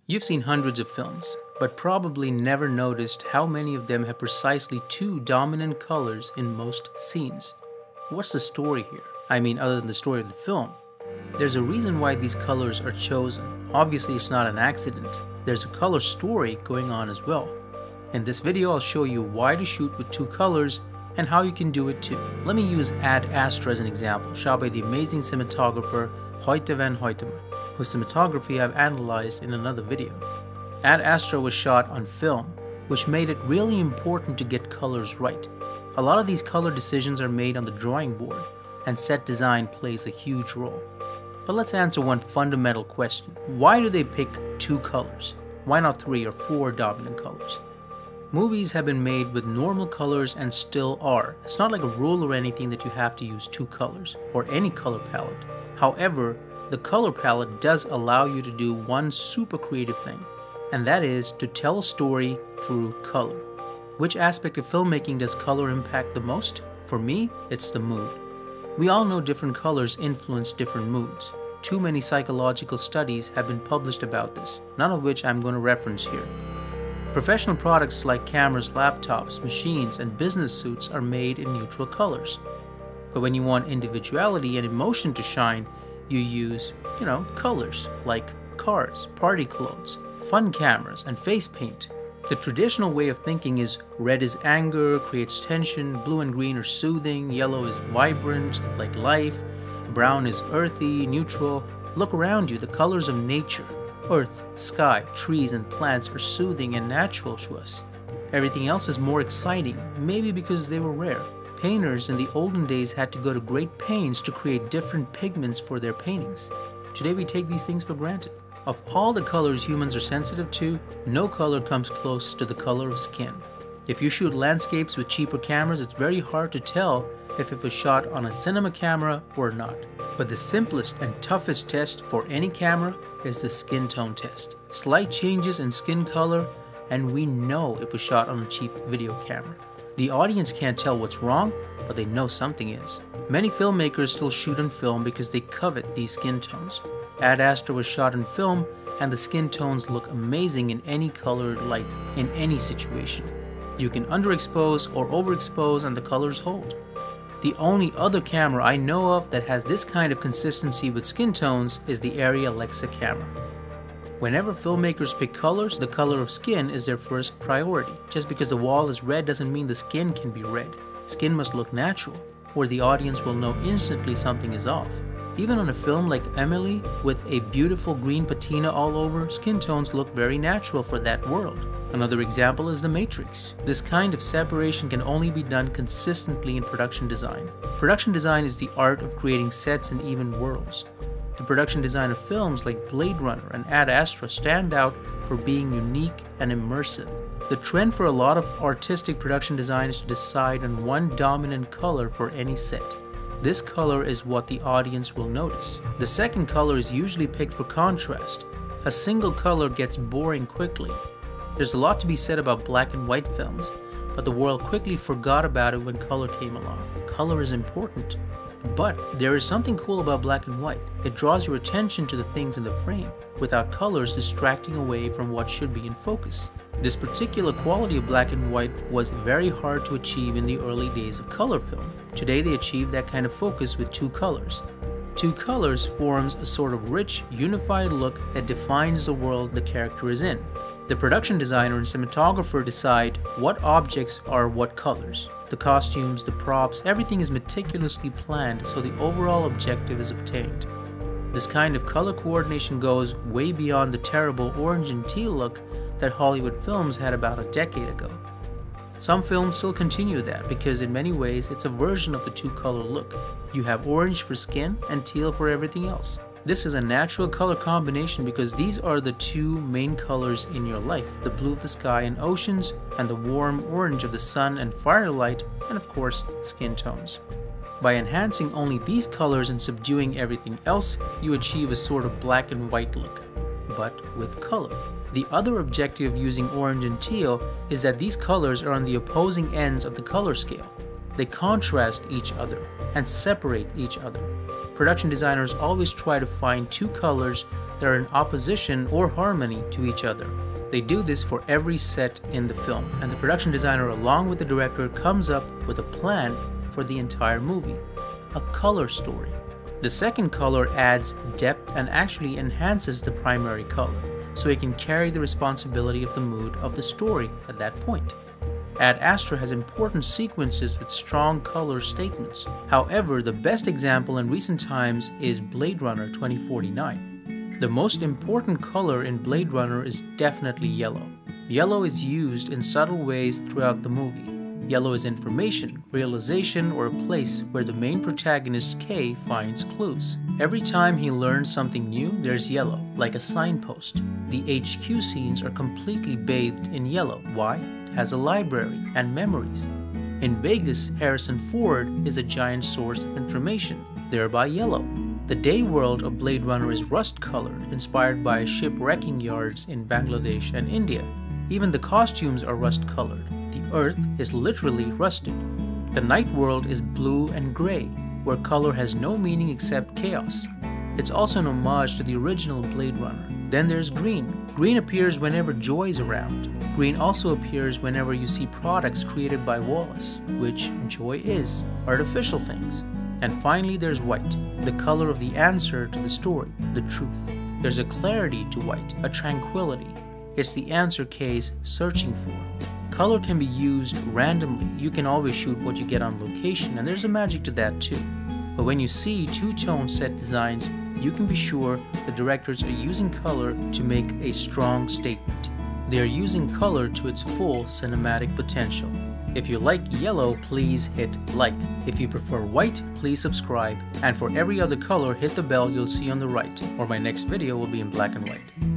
You've seen hundreds of films, but probably never noticed how many of them have precisely two dominant colors in most scenes. What's the story here? I mean, other than the story of the film. There's a reason why these colors are chosen. Obviously, it's not an accident. There's a color story going on as well. In this video, I'll show you why to shoot with two colors and how you can do it too. Let me use Ad Astra as an example, shot by the amazing cinematographer Hoyte van Hoytema, whose cinematography I've analyzed in another video. Ad Astra was shot on film, which made it really important to get colors right. A lot of these color decisions are made on the drawing board, and set design plays a huge role. But let's answer one fundamental question. Why do they pick two colors? Why not 3 or 4 dominant colors? Movies have been made with normal colors and still are. It's not like a rule or anything that you have to use 2 colors or any color palette. However, the color palette does allow you to do one super creative thing, and that is to tell a story through color. Which aspect of filmmaking does color impact the most? For me, it's the mood. We all know different colors influence different moods. Too many psychological studies have been published about this, none of which I'm going to reference here. Professional products like cameras, laptops, machines, and business suits are made in neutral colors. But when you want individuality and emotion to shine, you use, colors like cars, party clothes, fun cameras, and face paint. The traditional way of thinking is red is anger, creates tension, blue and green are soothing, yellow is vibrant, like life, brown is earthy, neutral. Look around you, the colors of nature. Earth, sky, trees, and plants are soothing and natural to us. Everything else is more exciting, maybe because they were rare. Painters in the olden days had to go to great pains to create different pigments for their paintings. Today we take these things for granted. Of all the colors humans are sensitive to, no color comes close to the color of skin. If you shoot landscapes with cheaper cameras, it's very hard to tell if it was shot on a cinema camera or not. But the simplest and toughest test for any camera is the skin tone test. Slight changes in skin color, and we know it was shot on a cheap video camera. The audience can't tell what's wrong, but they know something is. Many filmmakers still shoot on film because they covet these skin tones. Ad Astra was shot in film, and the skin tones look amazing in any colored light, in any situation. You can underexpose or overexpose and the colors hold. The only other camera I know of that has this kind of consistency with skin tones is the Arri Alexa camera. Whenever filmmakers pick colors, the color of skin is their first priority. Just because the wall is red doesn't mean the skin can be red. Skin must look natural, or the audience will know instantly something is off. Even on a film like Emily, with a beautiful green patina all over, skin tones look very natural for that world. Another example is The Matrix. This kind of separation can only be done consistently in production design. Production design is the art of creating sets and even worlds. The production design of films like Blade Runner and Ad Astra stand out for being unique and immersive. The trend for a lot of artistic production design is to decide on one dominant color for any set. This color is what the audience will notice. The second color is usually picked for contrast. A single color gets boring quickly. There's a lot to be said about black and white films, but the world quickly forgot about it when color came along. Color is important. But there is something cool about black and white. It draws your attention to the things in the frame, without colors distracting away from what should be in focus. This particular quality of black and white was very hard to achieve in the early days of color film. Today they achieve that kind of focus with 2 colors. 2 colors forms a sort of rich, unified look that defines the world the character is in. The production designer and cinematographer decide what objects are what colors. The costumes, the props, everything is meticulously planned so the overall objective is obtained. This kind of color coordination goes way beyond the terrible orange and teal look that Hollywood films had about a decade ago. Some films still continue that because in many ways it's a version of the 2-color look. You have orange for skin and teal for everything else. This is a natural color combination because these are the 2 main colors in your life, the blue of the sky and oceans, and the warm orange of the sun and firelight, and of course, skin tones. By enhancing only these colors and subduing everything else, you achieve a sort of black and white look, but with color. The other objective of using orange and teal is that these colors are on the opposing ends of the color scale. They contrast each other and separate each other. Production designers always try to find 2 colors that are in opposition or harmony to each other. They do this for every set in the film, and the production designer along with the director comes up with a plan for the entire movie, a color story. The second color adds depth and actually enhances the primary color, so it can carry the responsibility of the mood of the story at that point. Ad Astra has important sequences with strong color statements. However, the best example in recent times is Blade Runner 2049. The most important color in Blade Runner is definitely yellow. Yellow is used in subtle ways throughout the movie. Yellow is information, realization, or a place where the main protagonist K finds clues. Every time he learns something new, there's yellow, like a signpost. The HQ scenes are completely bathed in yellow. Why? It has a library and memories. In Vegas, Harrison Ford is a giant source of information, thereby yellow. The day world of Blade Runner is rust-colored, inspired by shipwrecking yards in Bangladesh and India. Even the costumes are rust-colored. The Earth is literally rusted. The night world is blue and gray, where color has no meaning except chaos. It's also an homage to the original Blade Runner. Then there's green. Green appears whenever Joy is around. Green also appears whenever you see products created by Wallace, which Joy is, artificial things. And finally there's white, the color of the answer to the story, the truth. There's a clarity to white, a tranquility. It's the answer K's searching for. Color can be used randomly. You can always shoot what you get on location, and there's a magic to that too. But when you see two-tone set designs, you can be sure the directors are using color to make a strong statement. They are using color to its full cinematic potential. If you like yellow, please hit like. If you prefer white, please subscribe. And for every other color, hit the bell you'll see on the right, or my next video will be in black and white.